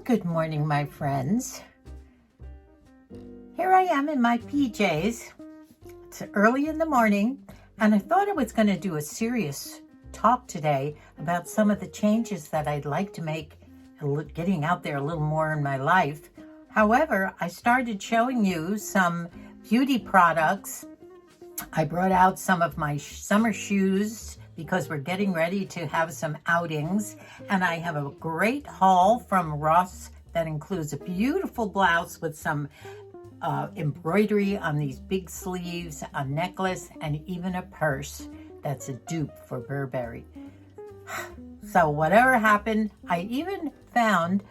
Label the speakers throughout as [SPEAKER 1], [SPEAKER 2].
[SPEAKER 1] Good morning, my friends. Here I am in my PJs. It's early in the morning, and I thought I was going to do a serious talk today about some of the changes that I'd like to make, getting out there a little more in my life. However, I started showing you some beauty products. I brought out some of my summer shoes because we're getting ready to have some outings, and I have a great haul from Ross that includes a beautiful blouse with some embroidery on these big sleeves, a necklace, and even a purse that's a dupe for Burberry. So whatever happened, I even found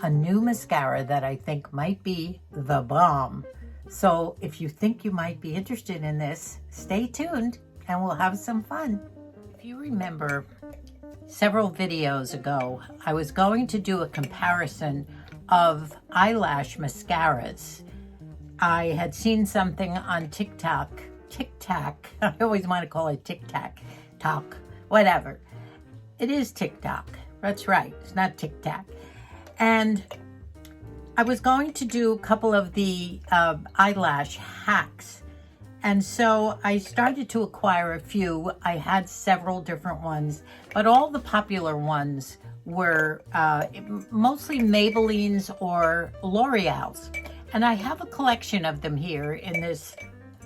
[SPEAKER 1] a new mascara that I think might be the bomb. So if you think you might be interested in this, stay tuned and we'll have some fun. If you remember, several videos ago, I was going to do a comparison of eyelash mascaras. I had seen something on TikTok, I always want to call it TikTok, whatever. It is TikTok, that's right, it's not TikTok. And I was going to do a couple of the eyelash hacks. And so I started to acquire a few. I had several different ones, but all the popular ones were mostly Maybelline's or L'Oreal's. And I have a collection of them here in this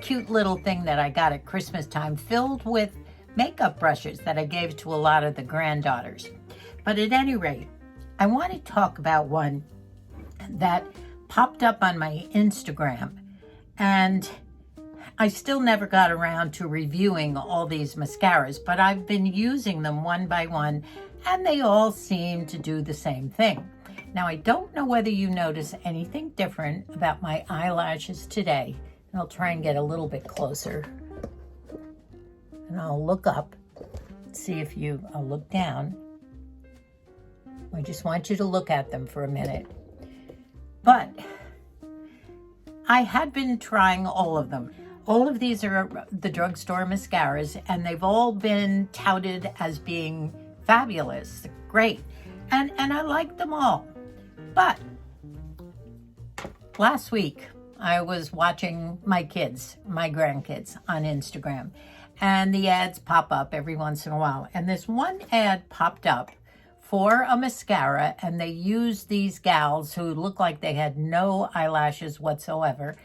[SPEAKER 1] cute little thing that I got at Christmas time, filled with makeup brushes that I gave to a lot of the granddaughters. But at any rate, I want to talk about one that popped up on my Instagram, and I still never got around to reviewing all these mascaras, but I've been using them one by one, and they all seem to do the same thing. Now, I don't know whether you notice anything different about my eyelashes today. And I'll try and get a little bit closer. And I'll look up, see if I'll look down. I just want you to look at them for a minute. But I had been trying all of them. All of these are the drugstore mascaras, and they've all been touted as being fabulous, great. And I like them all. But last week, I was watching my grandkids on Instagram, and the ads pop up every once in a while. And this one ad popped up for a mascara, and they used these gals who looked like they had no eyelashes whatsoever.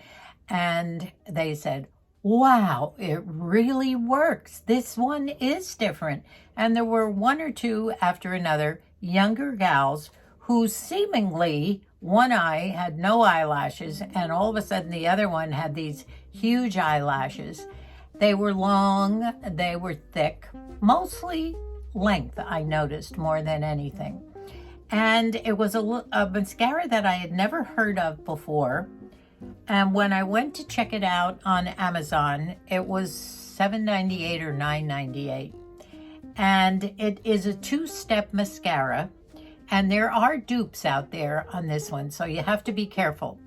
[SPEAKER 1] And they said, wow, it really works. This one is different. And there were one or two after another younger gals who seemingly one eye had no eyelashes, and all of a sudden the other one had these huge eyelashes. They were long, they were thick, mostly length, I noticed more than anything. And it was a mascara that I had never heard of before. And when I went to check it out on Amazon, it was $7.98 or $9.98. And it is a two-step mascara. And there are dupes out there on this one, so you have to be careful.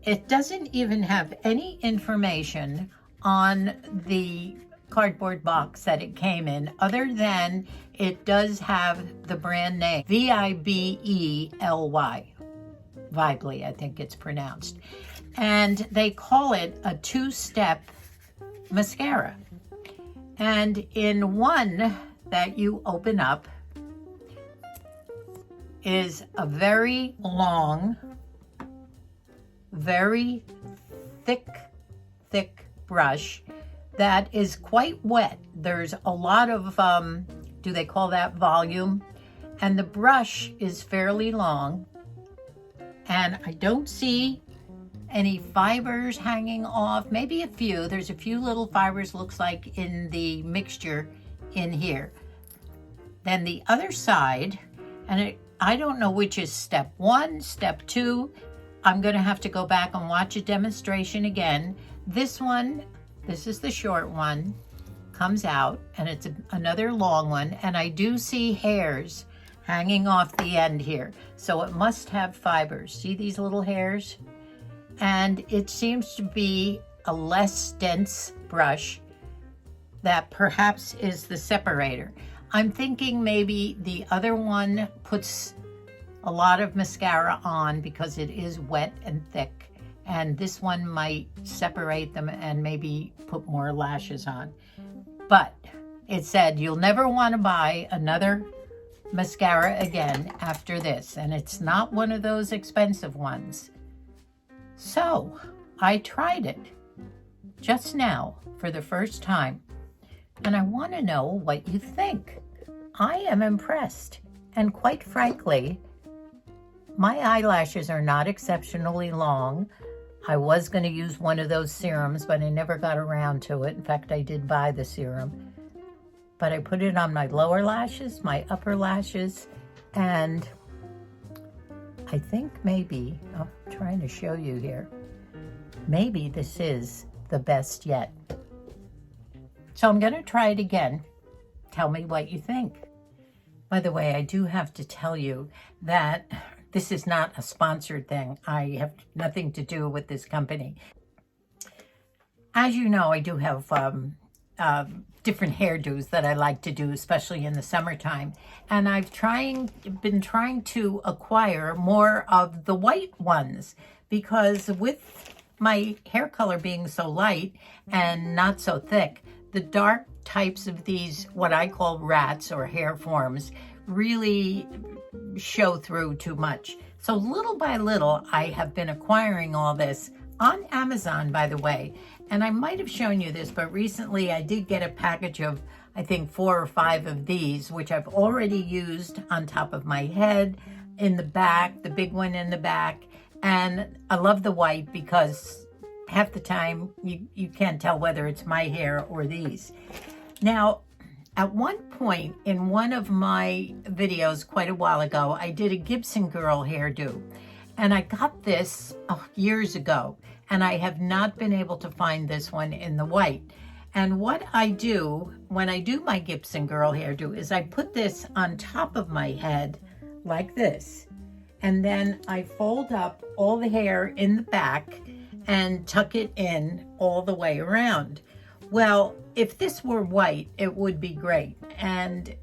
[SPEAKER 1] It doesn't even have any information on the cardboard box that it came in, other than it does have the brand name, Vibely, Vibely, I think it's pronounced. And they call it a two-step mascara. And in one that you open up is a very long, very thick brush that is quite wet. There's a lot of, do they call that volume? And the brush is fairly long, and I don't see any fibers hanging off, maybe a few. There's a few little fibers, looks like, in the mixture in here. Then the other side, and I don't know which is step one, step two. I'm going to have to go back and watch a demonstration again. This one, this is the short one, comes out, and it's another long one, and I do see hairs hanging off the end here. So it must have fibers. See these little hairs? And it seems to be a less dense brush that perhaps is the separator. I'm thinking maybe the other one puts a lot of mascara on because it is wet and thick, and this one might separate them and maybe put more lashes on. But it said you'll never want to buy another mascara again after this, and it's not one of those expensive ones. So I tried it just now for the first time, and I want to know what you think. I am impressed, and quite frankly, my eyelashes are not exceptionally long. I was going to use one of those serums, but I never got around to it. In fact, I did buy the serum. But I put it on my lower lashes, my upper lashes, and I think maybe, I'm trying to show you here, maybe this is the best yet. So I'm going to try it again. Tell me what you think. By the way, I do have to tell you that this is not a sponsored thing. I have nothing to do with this company. As you know, I do have different hairdos that I like to do, especially in the summertime. And I've been trying to acquire more of the white ones, because with my hair color being so light and not so thick, the dark types of these, what I call rats or hair forms, really show through too much. So little by little, I have been acquiring all this on Amazon, by the way. And I might have shown you this, but recently I did get a package of, I think, 4 or 5 of these, which I've already used on top of my head, in the back, the big one in the back. And I love the white because half the time you can't tell whether it's my hair or these. Now, at one point in one of my videos quite a while ago, I did a Gibson girl hairdo, and I got this years ago, and I have not been able to find this one in the white. And what I do when I do my Gibson girl hairdo is I put this on top of my head like this, and then I fold up all the hair in the back and tuck it in all the way around. Well, if this were white, it would be great. And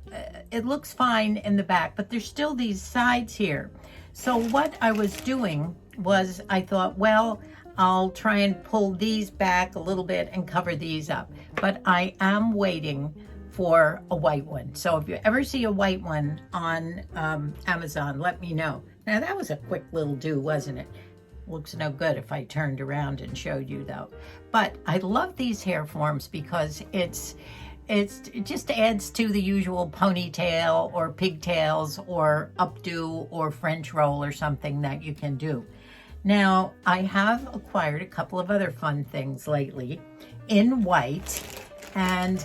[SPEAKER 1] it looks fine in the back, but there's still these sides here. So what I was doing was I thought, well, I'll try and pull these back a little bit and cover these up. But I am waiting for a white one. So if you ever see a white one on Amazon, let me know. Now that was a quick little do, wasn't it? Looks no good if I turned around and showed you though. But I love these hair forms because it just adds to the usual ponytail or pigtails or updo or French roll or something that you can do. Now, I have acquired a couple of other fun things lately in white, and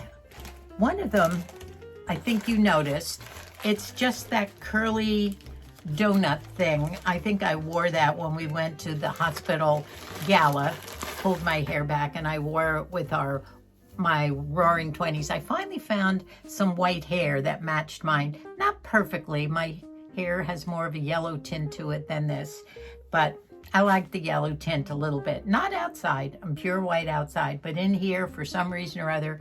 [SPEAKER 1] one of them, I think you noticed, it's just that curly donut thing. I think I wore that when we went to the hospital gala, pulled my hair back, and I wore it with my roaring 20s. I finally found some white hair that matched mine. Not perfectly. My hair has more of a yellow tint to it than this, but I like the yellow tint a little bit. Not outside. I'm pure white outside, but in here, for some reason or other,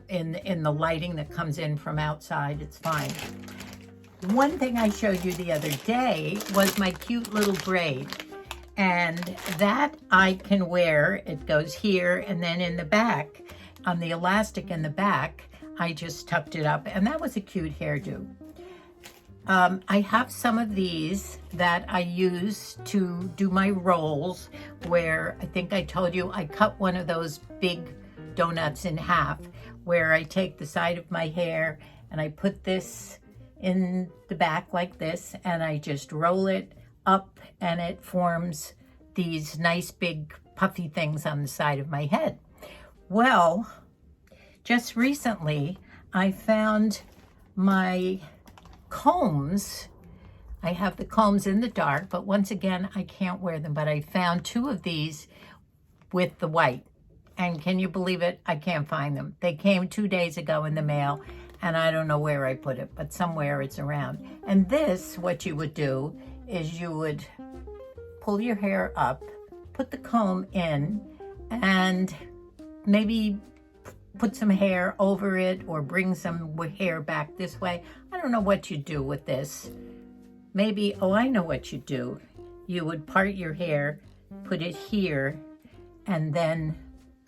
[SPEAKER 1] in the lighting that comes in from outside, it's fine. One thing I showed you the other day was my cute little braid, and that I can wear. It goes here, and then in the back, on the elastic in the back, I just tucked it up, and that was a cute hairdo. I have some of these that I use to do my rolls, where I think I told you I cut one of those big donuts in half, where I take the side of my hair and I put this in the back like this, and I just roll it up, and it forms these nice big puffy things on the side of my head. Well, just recently I found my combs. I have the combs in the dark, but once again, I can't wear them, but I found 2 of these with the white. And can you believe it? I can't find them. They came 2 days ago in the mail, and I don't know where I put it, but somewhere it's around. And this, what you would do is you would pull your hair up, put the comb in, and maybe put some hair over it or bring some hair back this way. I don't know what you do with this, maybe, oh, I know what you do. You would part your hair, put it here, and then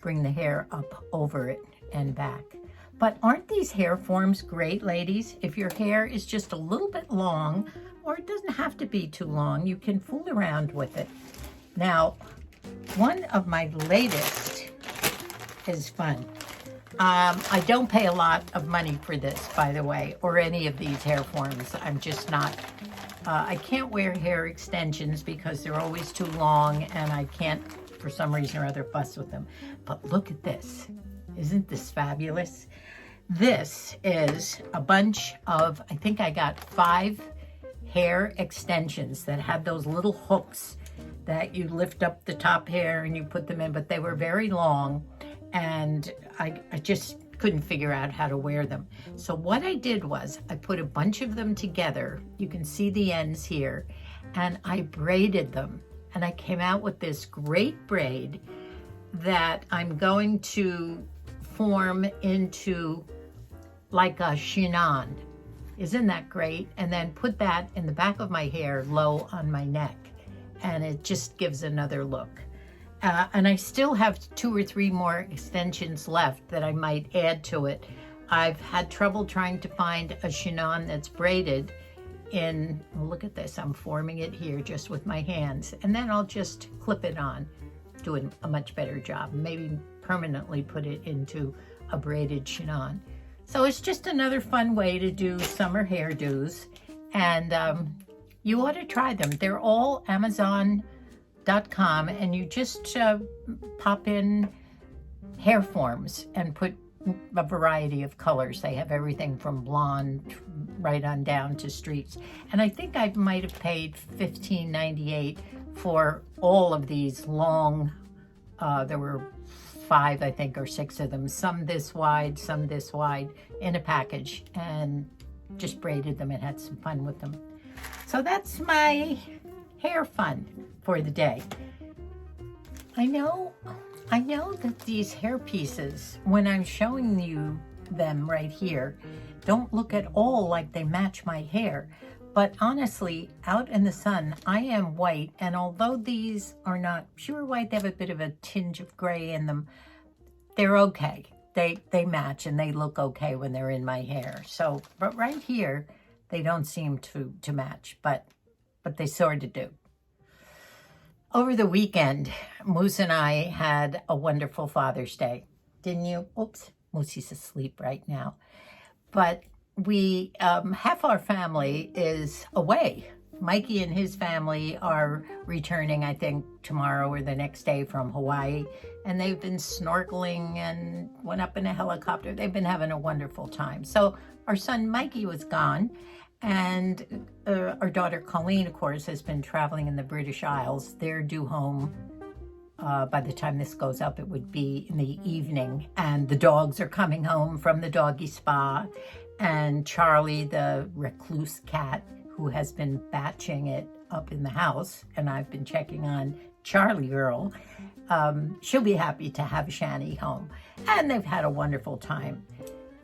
[SPEAKER 1] bring the hair up over it and back. But aren't these hair forms great, ladies? If your hair is just a little bit long, or it doesn't have to be too long, you can fool around with it. Now, one of my latest is fun. I don't pay a lot of money for this, by the way, or any of these hair forms. I'm just not, I can't wear hair extensions because they're always too long, and I can't, for some reason or other, fuss with them. But look at this. Isn't this fabulous? This is a bunch of, I think I got 5 hair extensions that had those little hooks that you lift up the top hair and you put them in, but they were very long, and I just couldn't figure out how to wear them. So what I did was I put a bunch of them together. You can see the ends here, and I braided them, and I came out with this great braid that I'm going to form into like a chignon. Isn't that great? And then put that in the back of my hair, low on my neck, and it just gives another look. And I still have 2 or 3 more extensions left that I might add to it. I've had trouble trying to find a chignon that's braided in, oh, look at this, I'm forming it here just with my hands, and then I'll just clip it on, doing a much better job, maybe permanently put it into a braided chignon. So it's just another fun way to do summer hairdos, and you ought to try them. They're all Amazon.com, and you just pop in hair forms and put a variety of colors. They have everything from blonde right on down to streaks. And I think I might have paid $15.98 for all of these long, there were 5, I think, or 6 of them, some this wide, some this wide, in a package, and just braided them and had some fun with them. So that's my hair fun for the day. I know that these hair pieces, when I'm showing you them right here, don't look at all like they match my hair. But honestly, out in the sun, I am white, and although these are not pure white, they have a bit of a tinge of gray in them, they're okay. They match, and they look okay when they're in my hair. So, but right here, they don't seem to match, but they sort of do. Over the weekend, Moose and I had a wonderful Father's Day. Didn't you? Oops, Moosey's asleep right now. But we, half our family is away. Mikey and his family are returning, I think, tomorrow or the next day from Hawaii. And they've been snorkeling and went up in a helicopter. They've been having a wonderful time. So our son Mikey was gone. And our daughter Colleen, of course, has been traveling in the British Isles. They're due home. By the time this goes up, it would be in the evening. And the dogs are coming home from the doggy spa. And Charlie, the recluse cat, who has been batching it up in the house, and I've been checking on Charlie girl, she'll be happy to have Shani home. And they've had a wonderful time.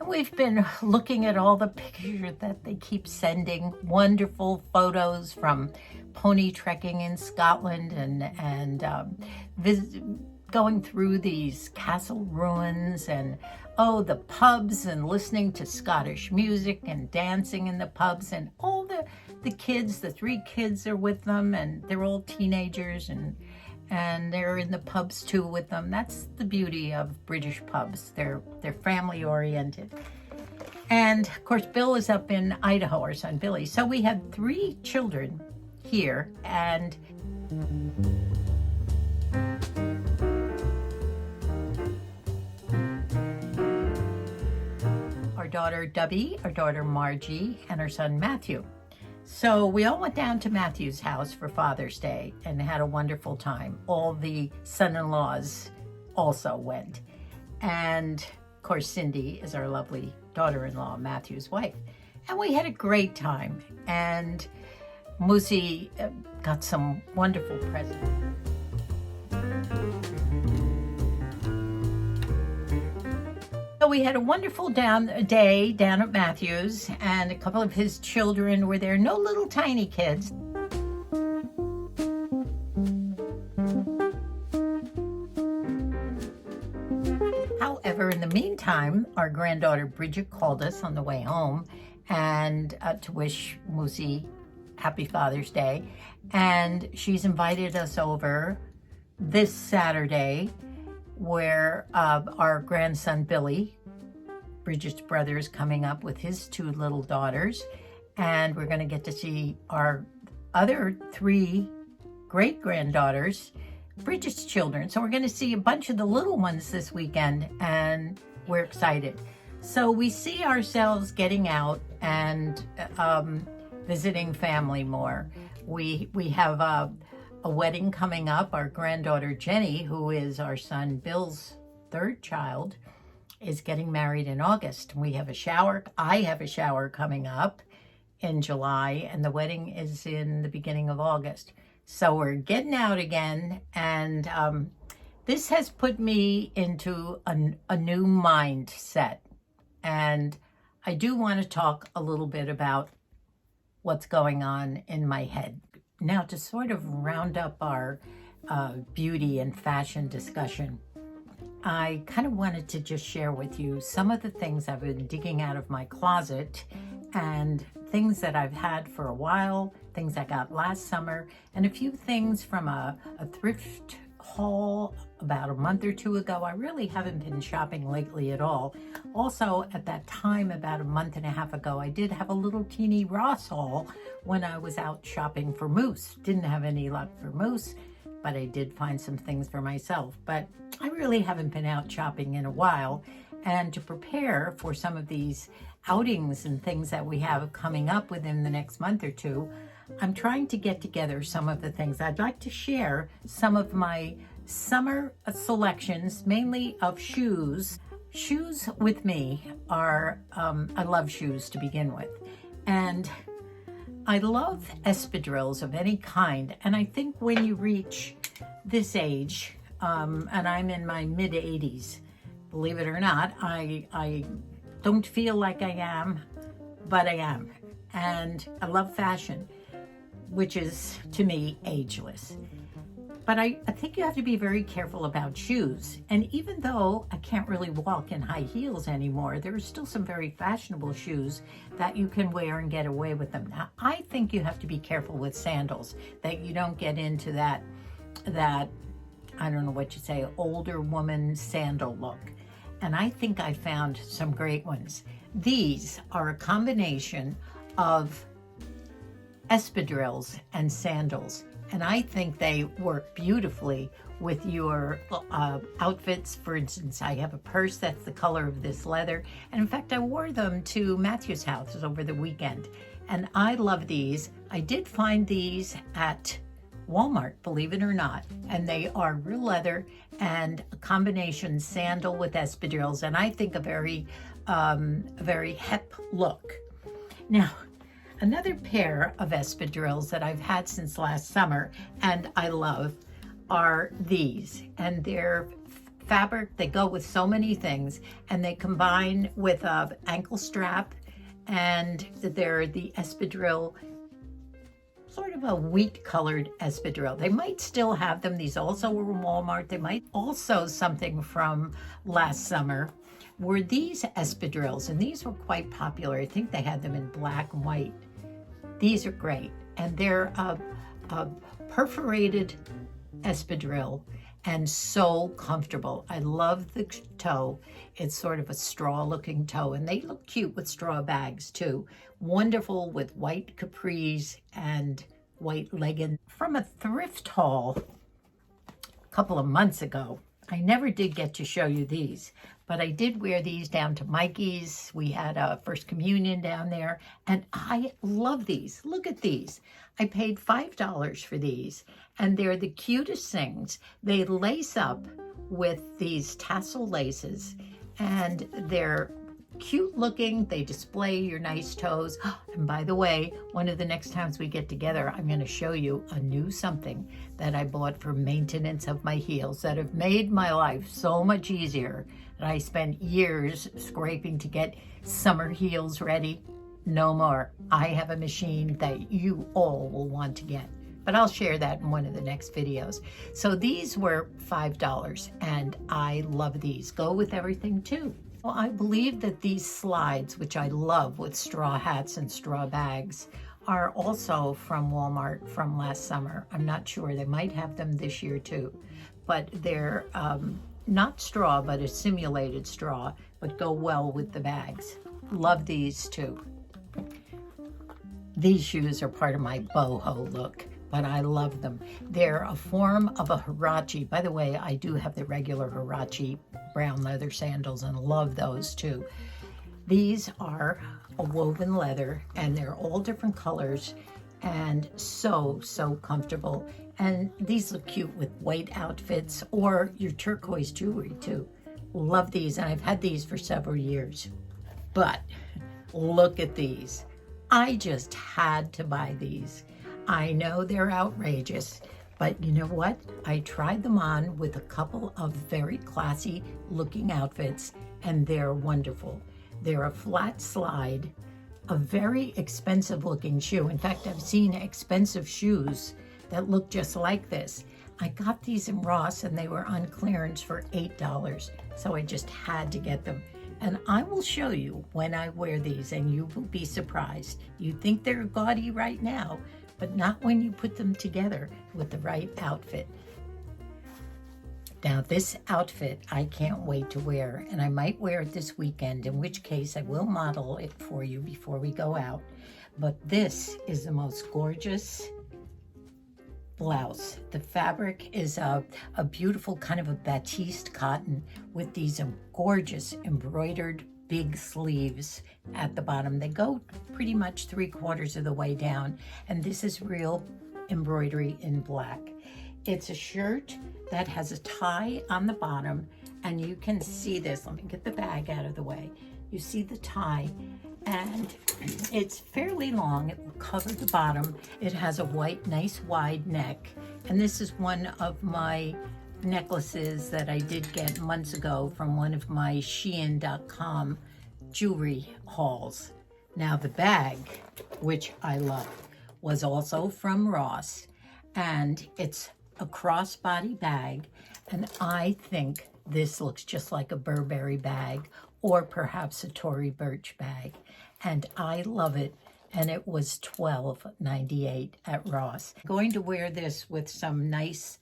[SPEAKER 1] We've been looking at all the pictures that they keep sending, wonderful photos from pony trekking in Scotland and going through these castle ruins and, oh, the pubs, and listening to Scottish music and dancing in the pubs, and all the kids, the 3 kids are with them, and they're all teenagers, and they're in the pubs too with them. That's the beauty of British pubs. They're family oriented. And of course, Bill is up in Idaho, our son Billy. So we had 3 children here, and our daughter Dubby, our daughter Margie, and our son Matthew. So we all went down to Matthew's house for Father's Day and had a wonderful time. All the son-in-laws also went. And of course, Cindy is our lovely daughter-in-law, Matthew's wife. And we had a great time. And Moosey got some wonderful presents. So we had a wonderful day down at Matthew's, and a couple of his children were there. No little tiny kids. However, in the meantime, our granddaughter Bridget called us on the way home and to wish Moosey happy Father's Day. And she's invited us over this Saturday, where our grandson Billy, Bridget's brother, is coming up with his 2 little daughters. And we're going to get to see our other 3 great-granddaughters, Bridget's children. So we're going to see a bunch of the little ones this weekend, and we're excited. So we see ourselves getting out and visiting family more. We have a wedding coming up. Our granddaughter Jenny, who is our son Bill's 3rd child, is getting married in August. We have a shower. I have a shower coming up in July, and the wedding is in the beginning of August. So we're getting out again, and this has put me into a new mindset. And I do want to talk a little bit about what's going on in my head. Now, to sort of round up our beauty and fashion discussion, I kind of wanted to just share with you some of the things I've been digging out of my closet, and things that I've had for a while, things I got last summer, and a few things from a thrift haul about a month or 2 ago. I really haven't been shopping lately at all. Also, at that time, about a month and a half ago, I did have a little teeny Ross haul when I was out shopping for Moose. Didn't have any luck for Moose, but I did find some things for myself. But I really haven't been out shopping in a while. And to prepare for some of these outings and things that we have coming up within the next month or 2, I'm trying to get together some of the things. I'd like to share some of my summer selections, mainly of shoes. Shoes with me are, I love shoes to begin with. And I love espadrilles of any kind. And I think when you reach this age, and I'm in my mid-80s, believe it or not, I don't feel like I am, but I am. And I love fashion, which is, to me, ageless. But I think you have to be very careful about shoes. And even though I can't really walk in high heels anymore, there are still some very fashionable shoes that you can wear and get away with them. Now, I think you have to be careful with sandals, that you don't get into that I don't know what you say, older woman sandal look. And I think I found some great ones. These are a combination of espadrilles and sandals, and I think they work beautifully with your outfits. For instance, I have a purse that's the color of this leather, and in fact I wore them to Matthew's house over the weekend, and I love these. I did find these at Walmart, believe it or not, and they are real leather and a combination sandal with espadrilles, and I think a very hip look. Now, another pair of espadrilles that I've had since last summer and I love are these, and they're fabric. They go with so many things, and they combine with an ankle strap, and they're the espadrille, sort of a wheat colored espadrille. They might still have them. These also were in Walmart. They might also, something from last summer, were these espadrilles, and these were quite popular. I think they had them in black and white. These are great, and they're a perforated espadrille and so comfortable. I love the toe. It's sort of a straw looking toe, and they look cute with straw bags too. Wonderful with white capris and white leggings. From a thrift haul a couple of months ago, I never did get to show you these, but I did wear these down to Mikey's. We had a First Communion down there, and I love these. Look at these. I paid $5 for these, and they're the cutest things. They lace up with these tassel laces, and they're cute looking. They display your nice toes. And by the way, one of the next times we get together, I'm going to show you a new something that I bought for maintenance of my heels that have made my life so much easier. that I spent years scraping to get summer heels ready. No more. I have a machine that you all will want to get, but I'll share that in one of the next videos. So these were $5 and I love these. Go with everything too. Well, I believe that these slides, which I love with straw hats and straw bags, are also from Walmart from last summer. I'm not sure. They might have them this year too, but they're not straw, but a simulated straw, but go well with the bags. Love these too. These shoes are part of my boho look, but I love them. They're a form of a huarache. By the way, I do have the regular huarache brown leather sandals and love those too. These are a woven leather and they're all different colors and so comfortable. And these look cute with white outfits or your turquoise jewelry too. Love these, and I've had these for several years. But look at these. I just had to buy these. I know they're outrageous, but you know what? I tried them on with a couple of very classy looking outfits and they're wonderful. They're a flat slide, a very expensive looking shoe. In fact, I've seen expensive shoes that look just like this. I got these in Ross and they were on clearance for $8, so I just had to get them. And I will show you when I wear these and you will be surprised. You think they're gaudy right now, but not when you put them together with the right outfit. Now this outfit I can't wait to wear, and I might wear it this weekend, in which case I will model it for you before we go out. But this is the most gorgeous blouse. The fabric is a beautiful kind of a batiste cotton with these gorgeous embroidered big sleeves at the bottom. They go pretty much 3/4 of the way down, and this is real embroidery in black. It's a shirt that has a tie on the bottom, and you can see this. Let me get the bag out of the way. You see the tie, and it's fairly long. It will cover the bottom. It has a white, nice wide neck, and this is one of my necklaces that I did get months ago from one of my Shein.com jewelry hauls. Now the bag, which I love, was also from Ross, and it's a crossbody bag, and I think this looks just like a Burberry bag or perhaps a Tory Burch bag, and I love it. And it was $12.98 at Ross. I'm going to wear this with some nice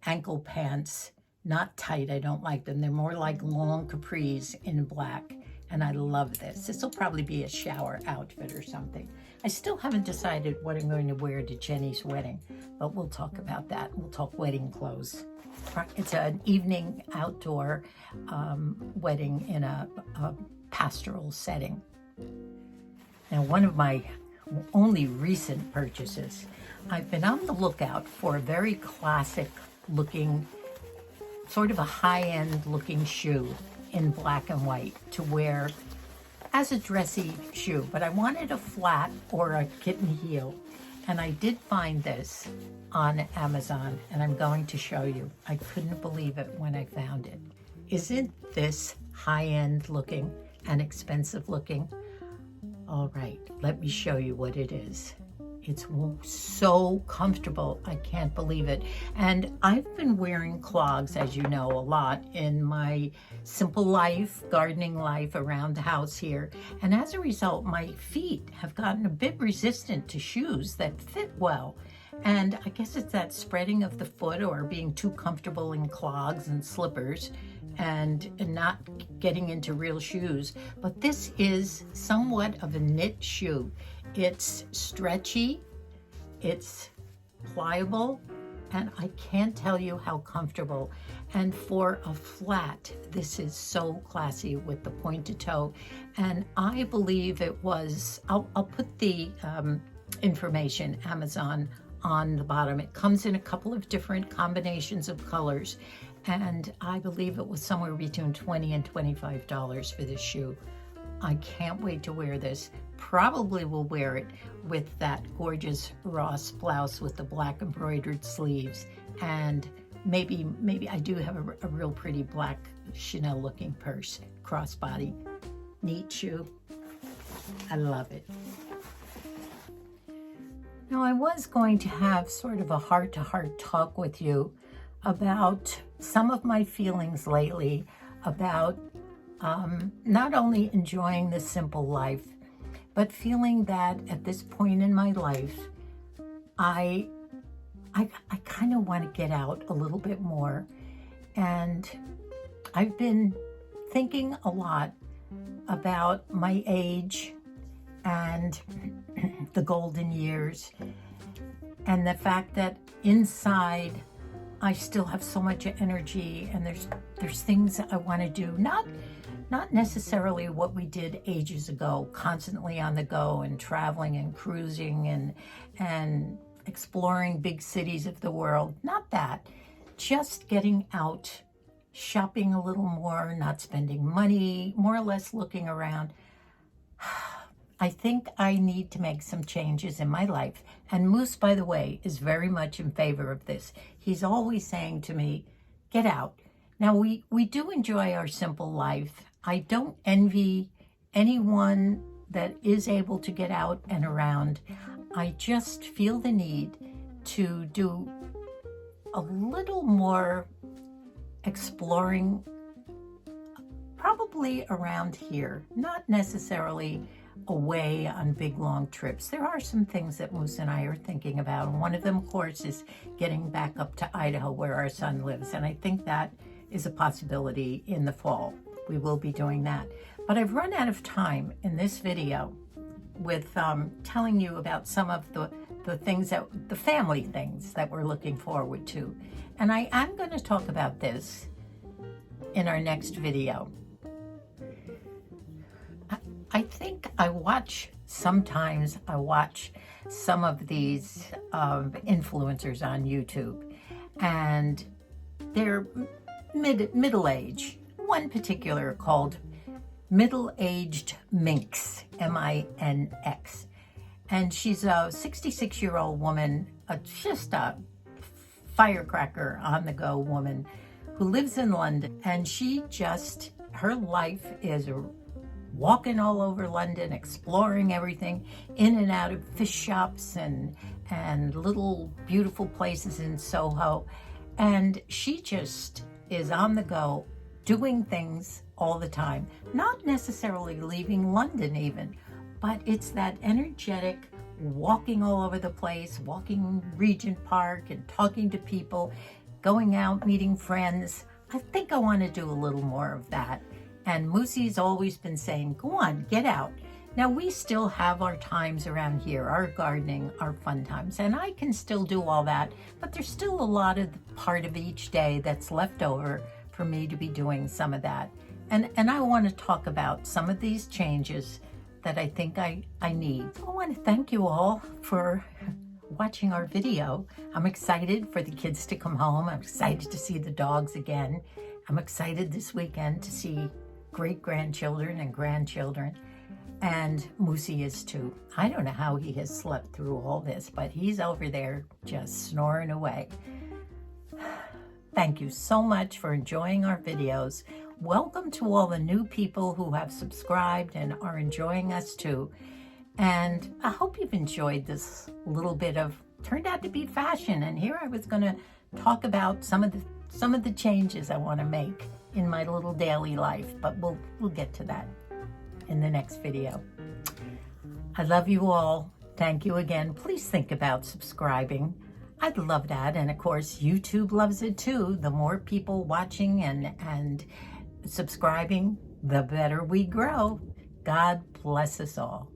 [SPEAKER 1] ankle pants, not tight. I don't like them. They're more like long capris in black, and I love this. This will probably be a shower outfit or something. I still haven't decided what I'm going to wear to Jenny's wedding, but we'll talk about that. We'll talk wedding clothes. It's an evening outdoor wedding in a pastoral setting. Now, one of my only recent purchases, I've been on the lookout for a very classic looking, sort of a high-end looking shoe in black and white to wear as a dressy shoe, but I wanted a flat or a kitten heel, and I did find this on Amazon, and I'm going to show you. I couldn't believe it when I found it. Isn't this high-end looking and expensive looking? All right, let me show you what it is. It's so comfortable, I can't believe it. And I've been wearing clogs, as you know, a lot in my simple life, gardening life around the house here. And as a result, my feet have gotten a bit resistant to shoes that fit well. And I guess it's that spreading of the foot or being too comfortable in clogs and slippers and not getting into real shoes. But this is somewhat of a knit shoe. It's stretchy, it's pliable, and I can't tell you how comfortable. And for a flat, this is so classy with the pointed toe. And I believe it was, I'll put the information, Amazon, on the bottom. It comes in a couple of different combinations of colors, and I believe it was somewhere between $20 and $25 for this shoe. I can't wait to wear this. Probably will wear it with that gorgeous Ross blouse with the black embroidered sleeves and maybe I do have a real pretty black Chanel looking purse, crossbody, neat shoe. I love it. Now, I was going to have sort of a heart-to-heart talk with you about some of my feelings lately about not only enjoying the simple life, but feeling that at this point in my life, I kind of want to get out a little bit more. And I've been thinking a lot about my age and the golden years, and the fact that inside I still have so much energy, and there's things I want to do, not necessarily what we did ages ago, constantly on the go and traveling and cruising and exploring big cities of the world. Not that, just getting out, shopping a little more, not spending money, more or less looking around. I think I need to make some changes in my life. And Moose, by the way, is very much in favor of this. He's always saying to me, get out. Now, we do enjoy our simple life. I don't envy anyone that is able to get out and around. I just feel the need to do a little more exploring, probably around here, not necessarily away on big long trips. There are some things that Moose and I are thinking about, and one of them, of course, is getting back up to Idaho where our son lives, and I think that is a possibility in the fall. We will be doing that. But I've run out of time in this video with telling you about some of the things that, the family things that we're looking forward to. And I am going to talk about this in our next video. I think sometimes I watch some of these influencers on YouTube, and they're middle age. One particular called Middle-Aged Minx, M-I-N-X. And she's a 66-year-old woman, just a firecracker on-the-go woman who lives in London. And her life is walking all over London, exploring everything, in and out of fish shops and little beautiful places in Soho. And she just is on the go, doing things all the time, not necessarily leaving London even, but it's that energetic walking all over the place, walking Regent Park and talking to people, going out, meeting friends. I think I want to do a little more of that. And Moosey's always been saying, go on, get out. Now, we still have our times around here, our gardening, our fun times, and I can still do all that, but there's still a lot of part of each day that's left over for me to be doing some of that. And I want to talk about some of these changes that I think I need. I want to thank you all for watching our video. I'm excited for the kids to come home. I'm excited to see the dogs again. I'm excited this weekend to see great-grandchildren and grandchildren. And Moosey is too. I don't know how he has slept through all this, but he's over there just snoring away. Thank you so much for enjoying our videos. Welcome to all the new people who have subscribed and are enjoying us too. And I hope you've enjoyed this little bit of, turned out to be fashion. And here I was going to talk about some of the changes I want to make in my little daily life, but we'll get to that in the next video. I love you all. Thank you again. Please think about subscribing. I'd love that. And of course, YouTube loves it too. The more people watching and subscribing, the better we grow. God bless us all.